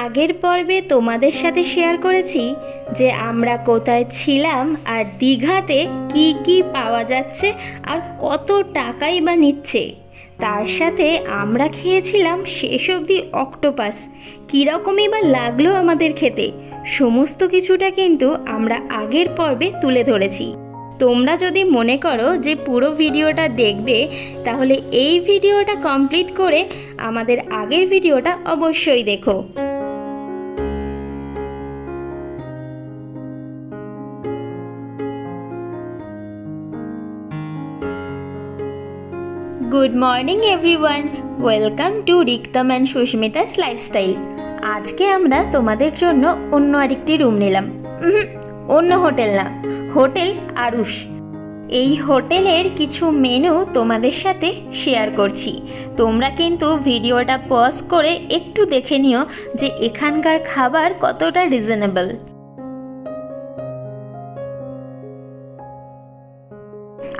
আগের পর্বে তোমাদের সাথে শেয়ার করেছি যে আমরা কোথায় ছিলাম আর দীঘাতে কি কি পাওয়া যাচ্ছে আর কত টাকাই বা নিচ্ছে। তার সাথে আমরা খেয়েছিলাম শেষ অবধি অক্টোপাস। কীরকমই বা লাগলো আমাদের খেতে, সমস্ত কিছুটা কিন্তু আমরা আগের পর্বে তুলে ধরেছি। তোমরা যদি মনে করো যে পুরো ভিডিওটা দেখবে, তাহলে এই ভিডিওটা কমপ্লিট করে আমাদের আগের ভিডিওটা অবশ্যই দেখো। Good morning everyone, welcome to Riktam and Susmita's lifestyle. আজকে আমরা তোমাদের জন্য অন্য আরেকটি রুম নিলাম। অন্য হোটেল না, হোটেল আরুষ। এই হোটেলের কিছু মেনু তোমাদের সাথে শেয়ার করছি। তোমরা কিন্তু ভিডিওটা পজ করে একটু দেখে নিও যে এখানকার খাবার কতটা রিজনেবল।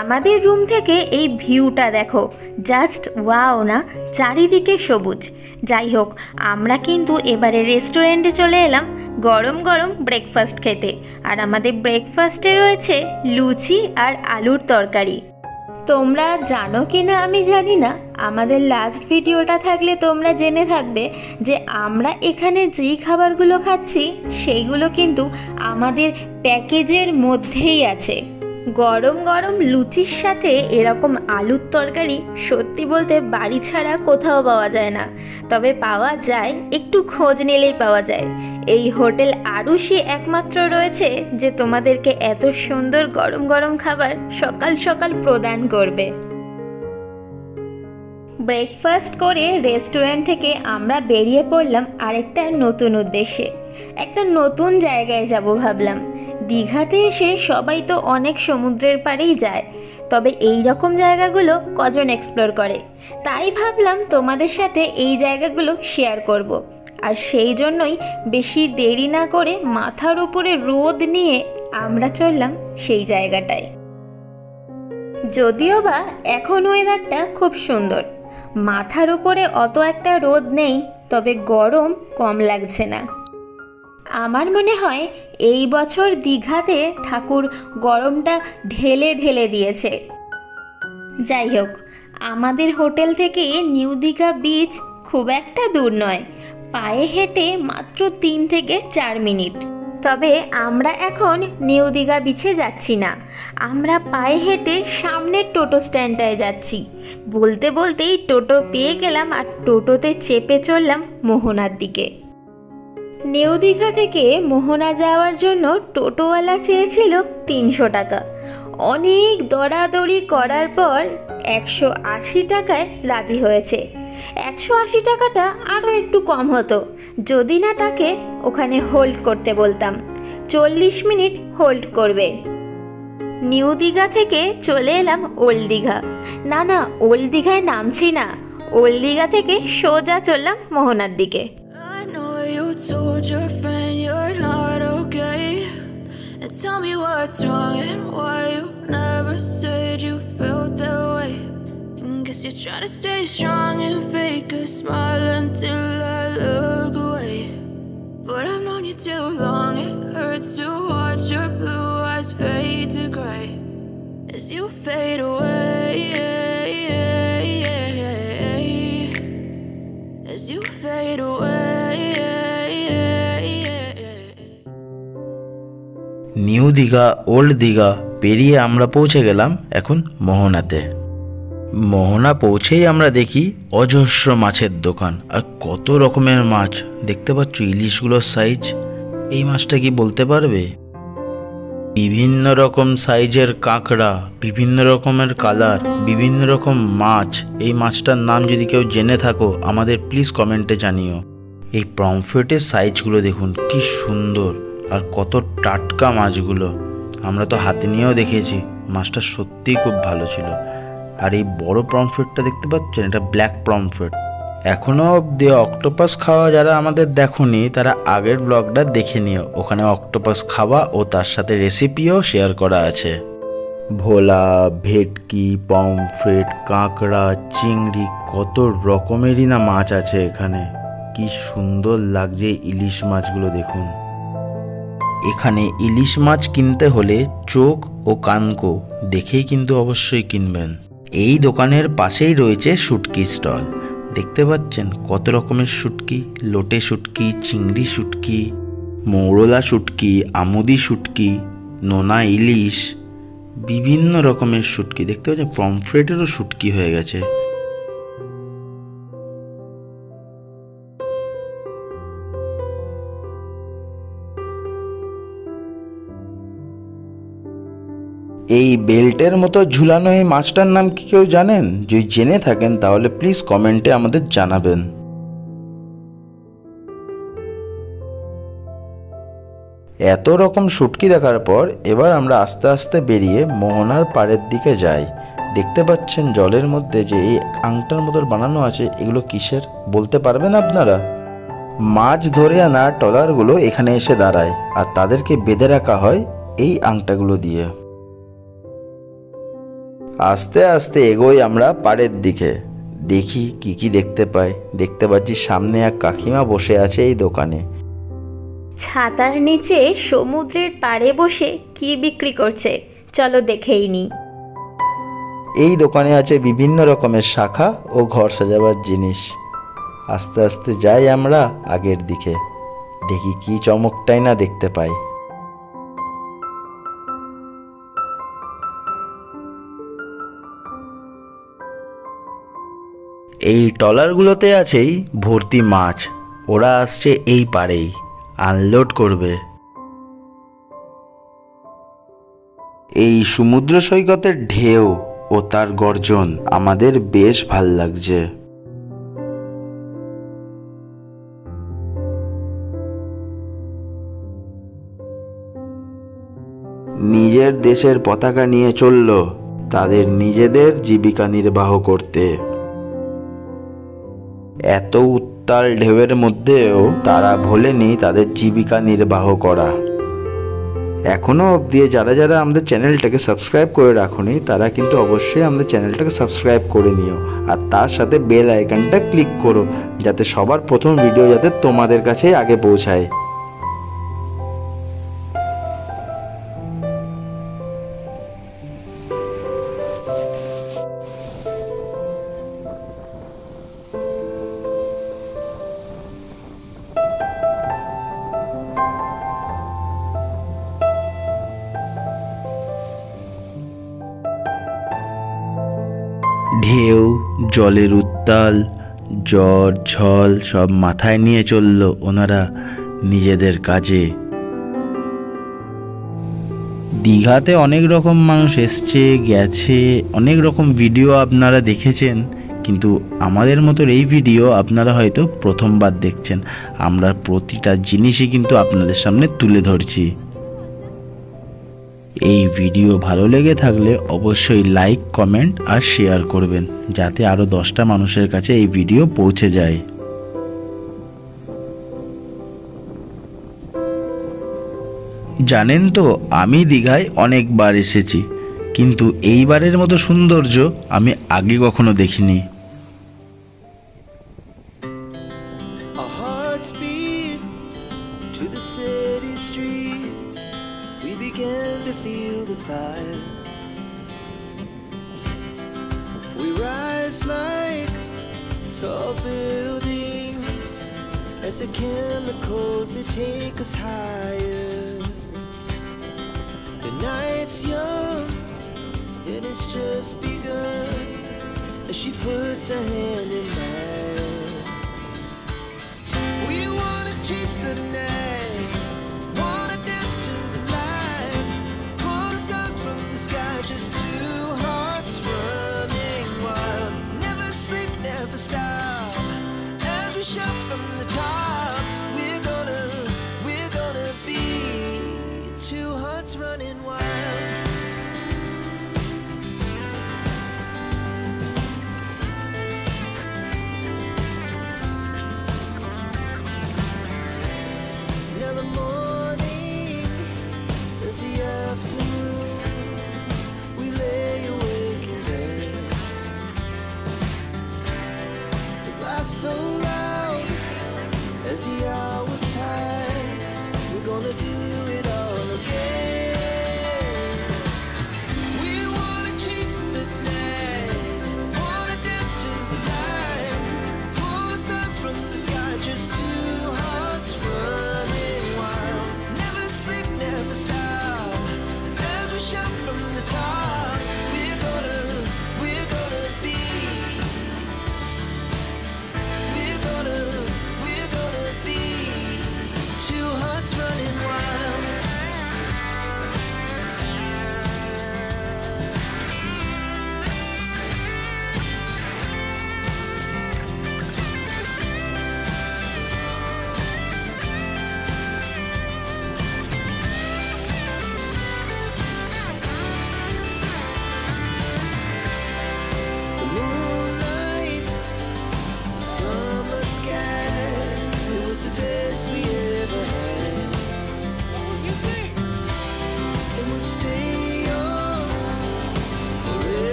আমাদের রুম থেকে এই ভিউটা দেখো, জাস্ট ওয়াও না, চারিদিকে সবুজ। যাই হোক, আমরা কিন্তু এবারে রেস্টুরেন্টে চলে এলাম গরম গরম ব্রেকফাস্ট খেতে। আর আমাদের ব্রেকফাস্টে রয়েছে লুচি আর আলুর তরকারি। তোমরা জানো কি না আমি জানি না, আমাদের লাস্ট ভিডিওটা থাকলে তোমরা জেনে থাকবে যে আমরা এখানে যেই খাবারগুলো খাচ্ছি সেইগুলো কিন্তু আমাদের প্যাকেজের মধ্যেই আছে। গরম গরম লুচির সাথে এরকম আলুর তরকারি সত্যি বলতে বাড়ি ছাড়া কোথাও পাওয়া যায় না, তবে পাওয়া যায়, একটু খোঁজ নিলেই পাওয়া যায়। এই হোটেল আরুষই একমাত্র রয়েছে যে তোমাদেরকে এত সুন্দর গরম গরম খাবার সকাল সকাল প্রদান করবে। ব্রেকফাস্ট করে রেস্টুরেন্ট থেকে আমরা বেরিয়ে পড়লাম আরেকটা নতুন উদ্দেশ্যে। একটা নতুন জায়গায় যাব ভাবলাম। দীঘাতে এসে সবাই তো অনেক সমুদ্রের পাড়েই যায়, তবে এই রকম জায়গাগুলো কজন এক্সপ্লোর করে, তাই ভাবলাম তোমাদের সাথে এই জায়গাগুলো শেয়ার করব। আর সেই জন্যই বেশি দেরি না করে মাথার উপরে রোদ নিয়ে আমরা চললাম সেই জায়গাটায়। যদিও বা এখন ওয়েদারটা খুব সুন্দর, মাথার উপরে অত একটা রোদ নেই, তবে গরম কম লাগছে না। আমার মনে হয় এই বছর দীঘাতে ঠাকুর গরমটা ঢেলে ঢেলে দিয়েছে। যাই হোক, আমাদের হোটেল থেকে নিউ দীঘা বিচ খুব একটা দূর নয়, পায়ে হেঁটে মাত্র 3 থেকে 4 মিনিট। তবে আমরা এখন নিউ দীঘা বিচে যাচ্ছি না, আমরা পায়ে হেঁটে সামনের টোটো স্ট্যান্ডটায় যাচ্ছি। বলতে বলতেই টোটো পেয়ে গেলাম আর টোটোতে চেপে চললাম মোহনার দিকে। নিউ দীঘা থেকে মোহনা যাওয়ার জন্য টোটোওয়ালা চেয়েছিল 300 টাকা। অনেক দরাদরি করার পর 180 টাকায় রাজি হয়েছে। 180 টাকাটা আরও একটু কম হতো যদি না তাকে ওখানে হোল্ড করতে বলতাম। 40 মিনিট হোল্ড করবে। নিউ দীঘা থেকে চলে এলাম ওল্ড দীঘা। না না, ওল্ড দীঘায় নামছি না, ওল্ড দীঘা থেকে সোজা চললাম মোহনার দিকে। Told your friend you're not okay, and tell me what's wrong and why you never said you felt that way. And guess you're trying to stay strong and fake a smile until I look away. But I've known you too long, it hurts to watch your blue eyes fade to gray as you fade away, as you fade away. New Digha old Digha পেরিয়ে আমরা পৌঁছে গেলাম এখন মোহনাতে। মোহনা পৌঁছেই আমরা দেখি অজস্র মাছের দোকান, আর কত রকমের মাছ দেখতে পাচ্ছ। ইলিশগুলোর সাইজ, এই মাছটা কি বলতে পারবে? বিভিন্ন রকম সাইজের কাঁকড়া, বিভিন্ন রকমের কালার, বিভিন্ন রকম মাছ। এই মাছটার নাম যদি কেউ জেনে থাকো আমাদের প্লিজ কমেন্টে জানিও। এই পমফ্রেটের সাইজগুলো দেখুন কি সুন্দর, আর কত টাটকা মাছগুলো। আমরা তো হাতে নিয়েও দেখেছি, মাছটা সত্যিই খুব ভালো ছিল। আর এই বড় পমফ্রেটটা দেখতে পাচ্ছেন, এটা ব্ল্যাক পমফ্রেট। এখনও অবধি অক্টোপাস খাওয়া যারা আমাদের দেখোনি তারা আগের ব্লগটা দেখে নিও, ওখানে অক্টোপাস খাওয়া ও তার সাথে রেসিপিও শেয়ার করা আছে। ভোলা, ভেটকি, পমফ্রেট, কাঁকড়া, চিংড়ি, কত রকমেরই না মাছ আছে এখানে। কি সুন্দর লাগছে ইলিশ মাছগুলো দেখুন। এখানে ইলিশ মাছ কিনতে হলে চোখ ও কানকো দেখেই কিন্তু অবশ্যই কিনবেন। এই দোকানের পাশেই রয়েছে শুটকি স্টল। দেখতে পাচ্ছেন কত রকমের শুটকি, লোটে শুটকি, চিংড়ি শুটকি, মৌরলা শুটকি, আমুদি শুটকি, নোনা ইলিশ, বিভিন্ন রকমের শুটকি। দেখতে পাচ্ছেন পমফ্রেটেরও শুটকি হয়ে গেছে। এই বেল্টের মতো ঝুলানো এই মাছটার নাম কি কেউ জানেন? যদি জেনে থাকেন তাহলে প্লিজ কমেন্টে আমাদের জানাবেন। এত রকম শুটকি দেখার পর এবার আমরা আস্তে আস্তে বেরিয়ে মোহনার পাড়ের দিকে যাই। দেখতে পাচ্ছেন জলের মধ্যে যে এই আংটার মতো বানানো আছে, এগুলো কিসের বলতে পারবেন আপনারা? মাছ ধরে আনা ট্রলারগুলো এখানে এসে দাঁড়ায় আর তাদেরকে বেঁধে রাখা হয় এই আংটাগুলো দিয়ে। আস্তে আস্তে এগোই আমরা পাড়ের দিকে, দেখি কি কি দেখতে পাই। দেখতে পাচ্ছি সামনে এক কাকিমা বসে আছে এই দোকানে। ছাতার নিচে সমুদ্রের পাড়ে বসে কি বিক্রি করছে চলো দেখেই নি। এই দোকানে আছে বিভিন্ন রকমের শাখা ও ঘর সাজাবার জিনিস। আস্তে আস্তে যাই আমরা আগের দিকে, দেখি কি চমকটাই না দেখতে পাই। এই ট্রলারগুলোতে আছেই ভর্তি মাছ, ওরা আসছে এই পাড়েই আনলোড করবে। এই সমুদ্র সৈকতের ঢেউ ও তার গর্জন আমাদের বেশ ভাল লাগছে। নিজের দেশের পতাকা নিয়ে চলল তাদের নিজেদের জীবিকা নির্বাহ করতে। এত উত্তাল ঢেউয়ের মধ্যেও তারা ভোলেনি তাদের জীবিকা নির্বাহ করা। এখনো অবধি যারা যারা আমাদের চ্যানেলটাকে সাবস্ক্রাইব করে রাখোনি তারা কিন্তু অবশ্যই আমাদের চ্যানেলটাকে সাবস্ক্রাইব করে নিও, আর তার সাথে বেল আইকনটা ক্লিক করো যাতে সবার প্রথম ভিডিও যাতে তোমাদের কাছেই আগে পৌঁছায়। ঢেউ, জলের উত্তাল, ঝড় ঝড় সব মাথায় নিয়ে চলল ওনারা নিজেদের কাজে। দীঘাতে অনেক রকম মানুষ এসছে গেছে, অনেক রকম ভিডিও আপনারা দেখেছেন, কিন্তু আমাদের মতো এই ভিডিও আপনারা হয়তো প্রথমবার দেখছেন। আমরা প্রতিটা জিনিসই কিন্তু আপনাদের সামনে তুলে ধরছি। এই ভিডিও ভালো লেগে থাকলে অবশ্যই লাইক, কমেন্ট আর শেয়ার করবেন যাতে আরও 10টা মানুষের কাছে এই ভিডিও পৌঁছে যায়। জানেন তো আমি দীঘায় অনেকবার এসেছি, কিন্তু এইবারের মতো সৌন্দর্য আমি আগে কখনো দেখিনি। Tall buildings as the chemicals they take us higher. The night's young and it's just begun as she puts her hand in mine. We wanna chase the night, wanna dance to the light, pull the stars from the sky, just two hearts running wild. Never sleep, never stop, as we shout from the top. We're gonna be two hearts running wild. Now the morning is the afternoon. We lay awake in bed. The laughs so loud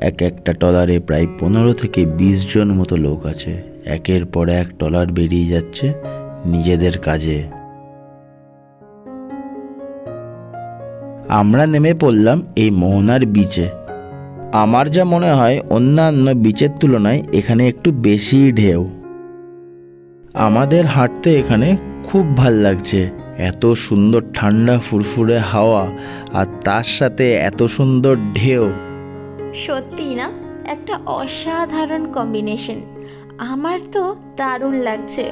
একটা ট্রলারে প্রায় 15 থেকে 20 জন মতো লোক আছে। একের পর এক ট্রলার বেরিয়ে যাচ্ছে নিজেদের কাজে। আমরা নেমে পড়লাম এই মোহনার বিচে। আমার যা মনে হয় অন্যান্য বিচের তুলনায় এখানে একটু বেশি ঢেউ। আমাদের হাঁটতে এখানে খুব ভাল লাগছে। এত সুন্দর ঠান্ডা ফুরফুরে হাওয়া আর তার সাথে এত সুন্দর ঢেউ। সত্যি না, একটা অসাধারণ কম্বিনেশন। আমার তো দারুণ লাগছে।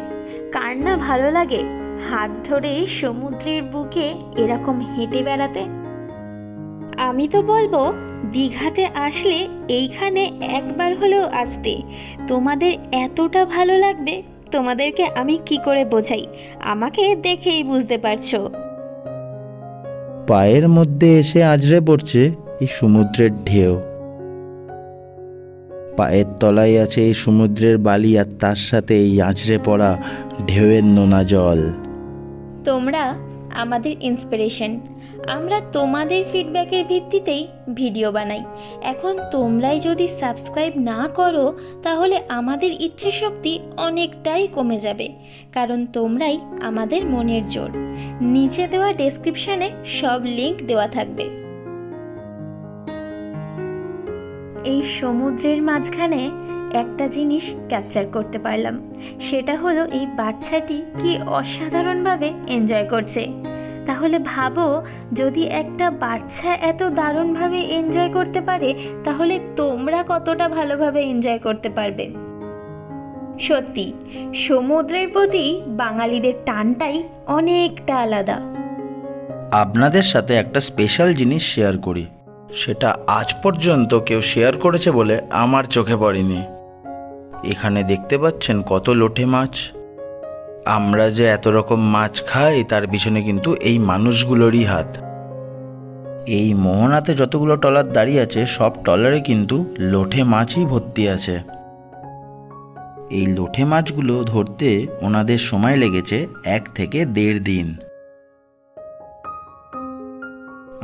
কার না ভালো লাগে হাত ধরে সমুদ্রের বুকে এরকম হেঁটে বেড়াতে? আমি তো বলবো দীঘাতে আসলে এইখানে একবার হলেও আসতে। তোমাদের এতটা ভালো লাগবে, তোমাদেরকে আমি কি করে বোঝাই, আমাকে দেখেই বুঝতে পারছো। পায়ের মধ্যে এসে আঁচড়ে পড়ছে এই সমুদ্রের ঢেউ। পায়ের তলায় আছে এই সমুদ্রের বালি আর তার সাথে এই আঁচড়ে পড়া ঢেউয়ের নোনা জল। তোমরা আমাদের ইন্সপিরেশন। আমরা তোমাদের ফিডব্যাকের ভিত্তিতেই ভিডিও বানাই। এখন তোমরাই যদি সাবস্ক্রাইব না করো তাহলে আমাদের ইচ্ছে শক্তি অনেকটাই কমে যাবে, কারণ তোমরাই আমাদের মনের জোর। নিচে দেওয়া ডেসক্রিপশনে সব লিংক দেওয়া থাকবে। এই সমুদ্রের মাঝখানে একটা জিনিস ক্যাপচার করতে পারলাম, সেটা হলো এই বাচ্চাটি কি অসাধারণভাবে এনজয় করছে। তাহলে ভাবো, যদি একটা বাচ্চা এত দারুণভাবে এনজয় করতে পারে তাহলে তোমরা কতটা ভালোভাবে এনজয় করতে পারবে। সত্যি সমুদ্রের প্রতি বাঙালিদের টানটাই অনেকটা আলাদা। আপনাদের সাথে একটা স্পেশাল জিনিস শেয়ার করি, সেটা আজ পর্যন্ত কেউ শেয়ার করেছে বলে আমার চোখে পড়েনি। এখানে দেখতে পাচ্ছেন কত লোটে মাছ। আমরা যে এত রকম মাছ খাই তার পিছনে কিন্তু এই মানুষগুলোরই হাত। এই মোহনাতে যতগুলো ট্রলার দাঁড়িয়ে আছে সব ট্রলারে কিন্তু লোটে মাছই ভর্তি আছে। এই লোটে মাছগুলো ধরতে ওনাদের সময় লেগেছে 1 থেকে 1.5 দিন।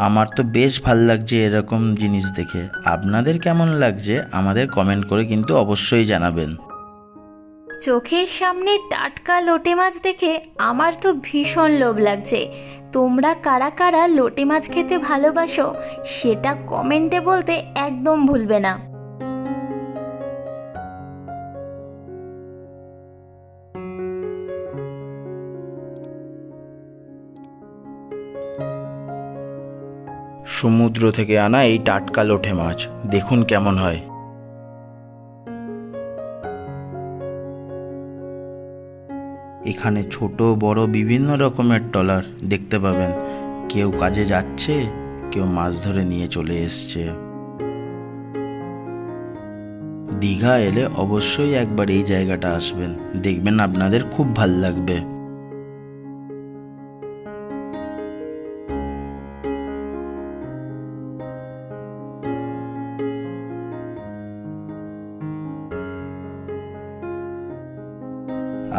আমার তো বেশ ভাল লাগছে এরকম জিনিস দেখে। আপনাদের কেমন লাগছে আমাদের কমেন্ট করে কিন্তু অবশ্যই জানাবেন। চোখের সামনে টাটকা লোটে মাছ দেখে আমার তো ভীষণ লোভ লাগছে। তোমরা কারা কারা লোটে মাছ খেতে ভালোবাসো সেটা কমেন্টে বলতে একদম ভুলবে না। সমুদ্র থেকে আনা এই টাটকা লোটে মাছ দেখুন কেমন হয়। এখানে ছোট বড় বিভিন্ন রকমের ট্রলার দেখতে পাবেন। কেউ কাজে যাচ্ছে, কেউ মাছ ধরে নিয়ে চলে এসছে। দীঘা এলে অবশ্যই একবার এই জায়গাটা আসবেন, দেখবেন আপনাদের খুব ভাল লাগবে।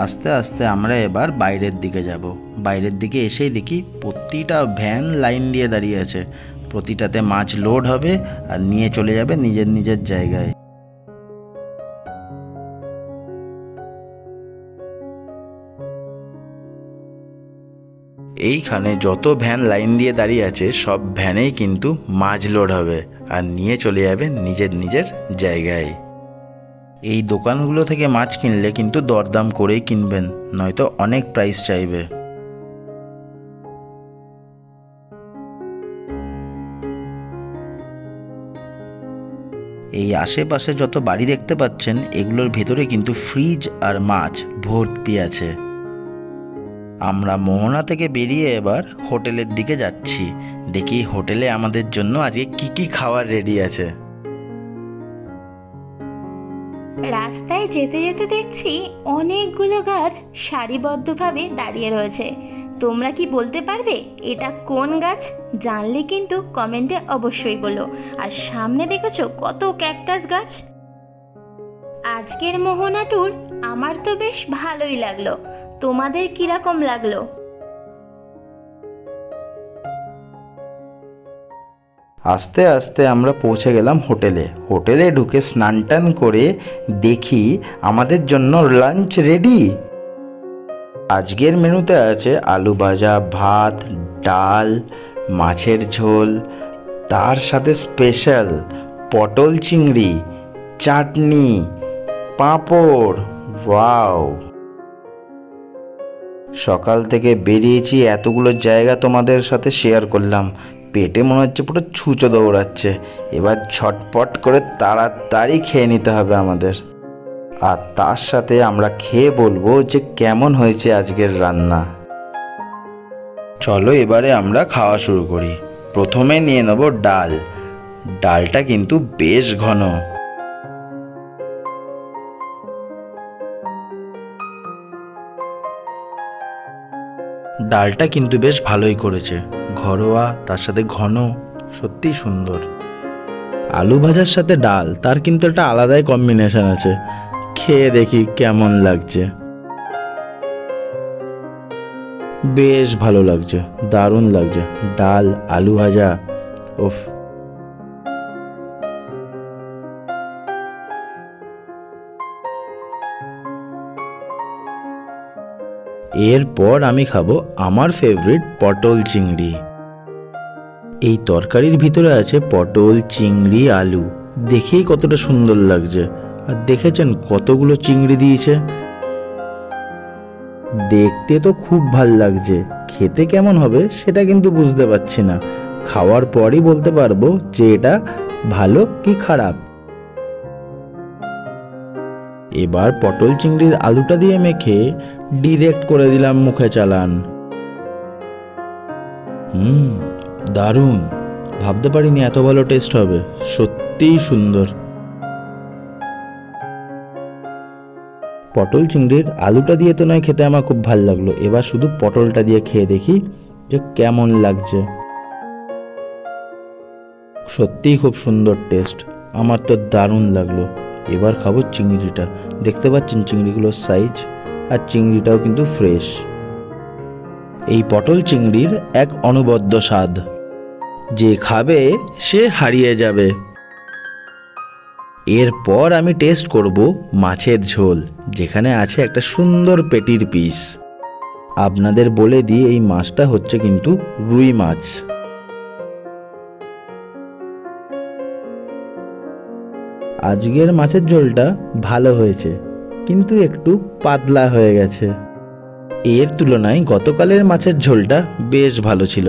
আস্তে আস্তে আমরা এবার বাইরের দিকে যাব। বাইরের দিকে এসেই দেখি প্রতিটা ভ্যান লাইন দিয়ে দাঁড়িয়ে আছে। প্রতিটাতে মাছ লোড হবে আর নিয়ে চলে যাবে নিজের নিজের জায়গায়। এইখানে যত ভ্যান লাইন দিয়ে দাঁড়িয়ে আছে সব ভ্যানেই কিন্তু মাছ লোড হবে আর নিয়ে চলে যাবে নিজের নিজের জায়গায়। এই দোকানগুলো থেকে মাছ কিনলে কিন্তু দরদাম করেই কিনবেন, নয়তো অনেক প্রাইস চাইবে। এই আশেপাশে যত বাড়ি দেখতে পাচ্ছেন এগুলোর ভেতরে কিন্তু ফ্রিজ আর মাছ ভর্তি আছে। আমরা মোহনা থেকে বেরিয়ে এবার হোটেলের দিকে যাচ্ছি। দেখি হোটেলে আমাদের জন্য আজকে কি কি খাবার রেডি আছে। রাস্তায় যেতে যেতে দেখছি অনেকগুলো গাছ সারিবদ্ধভাবে দাঁড়িয়ে রয়েছে। তোমরা কি বলতে পারবে এটা কোন গাছ? জানলে কিন্তু কমেন্টে অবশ্যই বলো। আর সামনে দেখেছো কত ক্যাকটাস গাছ। আজকের মোহনা ট্যুর আমার তো বেশ ভালোই লাগলো, তোমাদের কিরকম লাগলো? আস্তে আস্তে আমরা পৌঁছে গেলাম হোটেলে। হোটেলে ঢুকে স্নান টান করে দেখি আমাদের জন্য লাঞ্চ রেডি। আজকের মেনুতে আছে আলু ভাজা, ভাত, ডাল, মাছের ঝোল, তার সাথে স্পেশাল পটল চিংড়ি, চাটনি, পাঁপড়। ওয়াও! সকাল থেকে বেরিয়েছি, এতগুলো জায়গা তোমাদের সাথে শেয়ার করলাম, পেটে মনে হচ্ছে পুরো ছুঁচো দৌড়াচ্ছে। এবার ঝটপট করে তাড়াতাড়ি খেয়ে নিতে হবে আমাদের। আর তার সাথে আমরা খেয়ে বলবো যে কেমন হয়েছে আজকের রান্না। চলো এবারে আমরা খাওয়া শুরু করি। প্রথমে নিয়ে নেব ডাল। ডালটা কিন্তু বেশ ঘন। ডালটা কিন্তু বেশ ভালোই করেছে, ঘরোয়া, তার সাথে ঘন, সত্যিই সুন্দর। আলু ভাজার সাথে ডাল, তার কিন্তু একটা আলাদাই কম্বিনেশন আছে। খেয়ে দেখি কেমন লাগছে। বেশ ভালো লাগছে, দারুণ লাগছে। ডাল, আলু ভাজা, উফ! এরপর আমি খাবো আমার ফেভারিট পটল চিংড়ি। এই তরকারির ভিতরে আছে পটল, চিংড়ি, আলু। দেখেই কতটা সুন্দর লাগছে। আর দেখেছেন কতগুলো চিংড়ি দিয়েছে। দেখতে তো খুব ভাল লাগছে, খেতে কেমন হবে সেটা কিন্তু বুঝতে পারছি না। খাওয়ার পরই বলতে পারবো যে এটা ভালো কি খারাপ। এবার পটল চিংড়ির আলুটা দিয়ে মেখে ডিরেক্ট করে দিলাম মুখে চালান। দারুণ! ভাবতে পারিনি এত ভালো টেস্ট হবে, সত্যিই সুন্দর। পটল চিংড়ির আলুটা দিয়ে তো নয় খেতে আমার খুব ভালো লাগলো, এবার শুধু পটলটা দিয়ে খেয়ে দেখি যে কেমন লাগছে। সত্যিই খুব সুন্দর টেস্ট, আমার তো দারুণ লাগলো। এবার খাবো চিংড়িটা। দেখতে পাচ্ছেন চিংড়িগুলোর সাইজ, আর চিংড়িটাও কিন্তু ফ্রেশ। এই পটল চিংড়ির এক অনবদ্য স্বাদ, যে খাবে সে হারিয়ে যাবে। এরপর আমি টেস্ট করব মাছের ঝোল, যেখানে আছে একটা সুন্দর পেটির পিস। আপনাদের বলে দিই এই মাছটা হচ্ছে কিন্তু রুই মাছ। আজকের মাছের ঝোলটা ভালো হয়েছে, কিন্তু একটু পাতলা হয়ে গেছে। এর তুলনায় গতকালের মাছের ঝোলটা বেশ ভালো ছিল।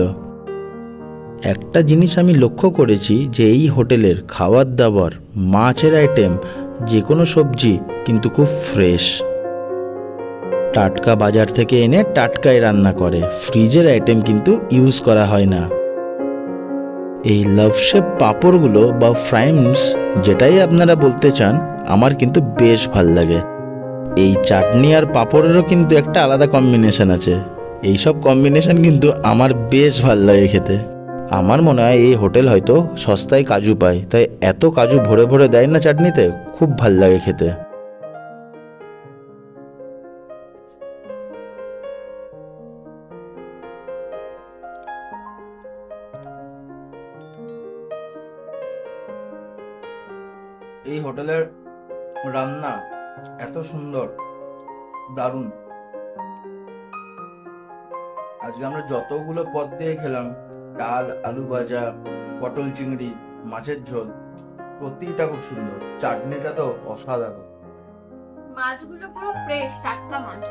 একটা জিনিস আমি লক্ষ্য করেছি যে এই হোটেলের খাবার দাবার, মাছের আইটেম, যে কোনো সবজি কিন্তু খুব ফ্রেশ। টাটকা বাজার থেকে এনে টাটকাই রান্না করে, ফ্রিজের আইটেম কিন্তু ইউজ করা হয় না। এই লাভ শেপ পাঁপড়গুলো বা ফ্রাইমস, যেটাই আপনারা বলতে চান, আমার কিন্তু বেশ ভাল লাগে। এই চাটনি আর পাঁপড়েরও কিন্তু একটা আলাদা কম্বিনেশন আছে। এইসব কম্বিনেশন কিন্তু আমার বেশ ভাল লাগে খেতে। আমার মনে হয় এই হোটেল হয়তো সস্তায় কাজু পায়, তাই এত কাজু ভরে ভরে দেয় না চাটনিতে, খুব ভাল লাগে খেতে। এই হোটেলের রান্না এত সুন্দর, দারুণ। আজকে আমরা যতগুলো পদ দিয়ে খেলাম, ডাল, আলু ভাজা, পটল চিংড়ি, মাছের ঝোল, প্রতিটা খুব সুন্দর। চাটনিটা তো অসাধারণ। মাছগুলো পুরো ফ্রেশ, টাটকা মাছ।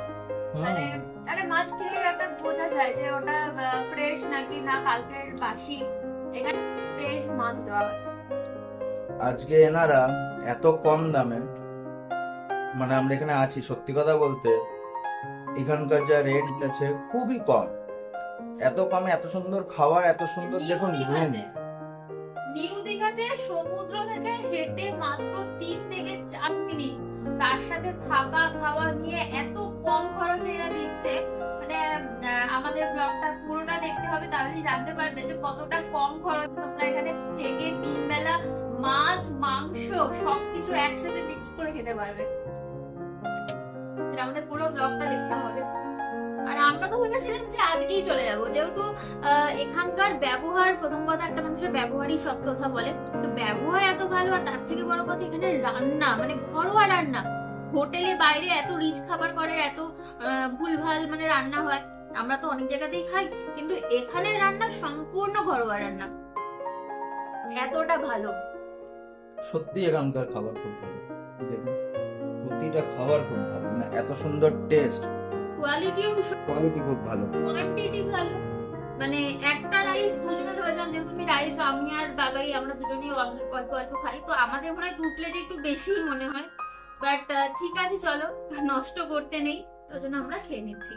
মানে আরে মাছ খেলে একটা বোঝা যায় যে ওটা ফ্রেশ নাকি না কালকের বাসি। এখানে ফ্রেশ মাছ দেওয়া হয়। আজকে এনারা এত কম দামে, মানে আমরা এখানে আছি, সত্যি কথা বলতে এখানকার যা রেট আছে খুবই কম। এত কমে এত সুন্দর খাবার, এত সুন্দর দেখুন রুম। নিউ দীঘাতে সমুদ্র থেকে হেঁটে মাত্র 3 থেকে 4 মিনিট, তার সাথে থাকা খাওয়া নিয়ে এত কম খরচে এরা দিচ্ছে। মানে আমাদের ব্লগটা পুরোটা দেখতে হবে, তাহলেই জানতে পারবে যে কতটা কম খরচ। তোমরা এখানে থেকে 3 বেলা মাছ, মাংস সবকিছু একসাথে মিক্স করে খেতে পারবে। এটা আমাদের পুরো ব্লগটা দেখতে হবে। আর আমরা তো ভেবেছিলাম যে আজকেই চলে যাবো, যেহেতু এখানকার ব্যবহার, প্রথম কথা একটা মানুষের ব্যবহারই সব কথা বলে, তো ব্যবহার এত ভালো, আর তার থেকে বড় কথা এখানে রান্না, মানে ঘরোয়া রান্না। হোটেলে বাইরে এত রিচ খাবার করে, এত ভুলভাল মানে রান্না হয়, আমরা তো অনেক জায়গাতেই খাই, কিন্তু এখানে রান্না সম্পূর্ণ ঘরোয়া রান্না, এতটা ভালো। সত্যি এখানকার খাবার খুব ভালো, দেখুন প্রতিটা খাবার খুব ভালো, মানে এত সুন্দর টেস্ট, কোয়ালিটি খুব ভালো, কোয়ান্টিটি ভালো। মানে একটা রাইস দুজনের হয়ে যান, যেহেতু আমি রাইস আমি আর বাবাই আমরা দুজনেই অল্প অল্প খাই, তো আমাদের মনে হয় 2 প্লেট একটু বেশি মনে হয়, বাট ঠিক আছে চলো, নষ্ট করতে নেই, ওই জন্য আমরা খেয়ে নিচ্ছি।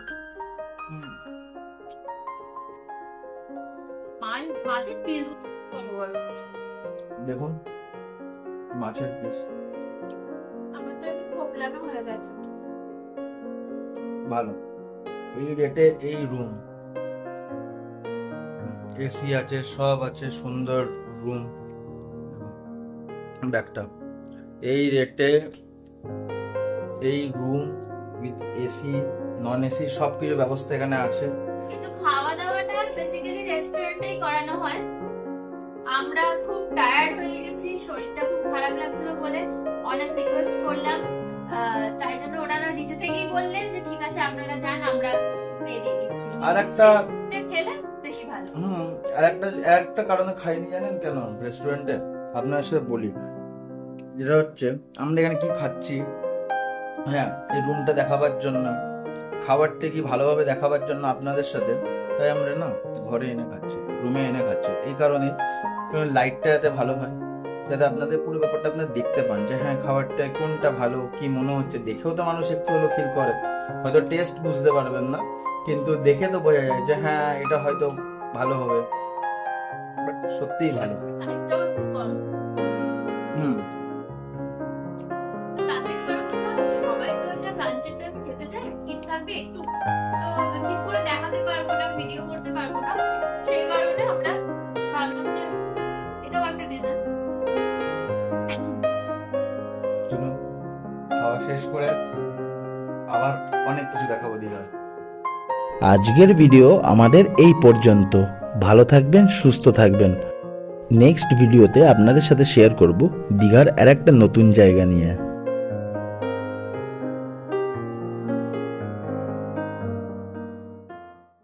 মাছের পিস দেখুন, মাছের পিস আমার তো একটু ফোকলানো হয়ে গেছে। ভালো, এই রেটে এই রুম, এসি আছে, সব আছে, সুন্দর রুম, ব্যাকটা এই রেটে, এই room with AC non AC সবকিছু ব্যবস্থা এখানে আছে। কিন্তু খাওয়া দাওয়াটা বেসিক্যালি রেস্টুরেন্টেই করানো হয়। আমরা খুব টায়ার্ড হয়ে গেছি, শরীরটা খুব খারাপ লাগছিল বলে অনেক রিকোয়েস্ট করলাম, তাই জন্য ওনারা নিজে থেকেই বললেন যে ঠিক আছে আপনারা যান, আমরা এড়িয়ে দিচ্ছি। আর একটা খেলে বেশি ভালো। আর একটা কারণে খাইনি জানেন কেন রেস্টুরেন্টে, আপনার সাথে বলি, যেটা হচ্ছে আমরা এখানে কি খাচ্ছি, হ্যাঁ এই রুমটা দেখাবার জন্য, খাবারটা কি ভালোভাবে দেখাবার জন্য আপনাদের সাথে, তাই আমরা না ঘরে এনে খাচ্ছি, রুমে এনে খাচ্ছি, এই কারণে লাইটটা যাতে ভালো হয়, যাতে আপনাদের পুরো ব্যাপারটা আপনারা দেখতে পান যে হ্যাঁ খাবারটা কোনটা ভালো, কি মনে হচ্ছে, দেখেও তো মানুষ একটু হলো ফিল করে, হয়তো টেস্ট বুঝতে পারবেন না, কিন্তু দেখে তো বোঝা যায় যে হ্যাঁ এটা হয়তো ভালো হবে, বাট সত্যিই ভালো। সবাই তো একটা লাঞ্চের টাইমে খেতে যায়, ঠিক থাকবে একটু, তো ঠিক করে দেখাতে পারবো না, ভিডিও করতে পারবো না, সেই কারণে আমরা ভাবলাম যে এটাও একটা ডিজাইন। চলুন খাওয়া শেষ করে আবার অনেক কিছু দেখাবো দীঘায়। আজকের ভিডিও আমাদের এই পর্যন্ত। ভালো থাকবেন, সুস্থ থাকবেন। নেক্সট ভিডিওতে আপনাদের সাথে শেয়ার করব দীঘার আর একটা নতুন জায়গা নিয়ে।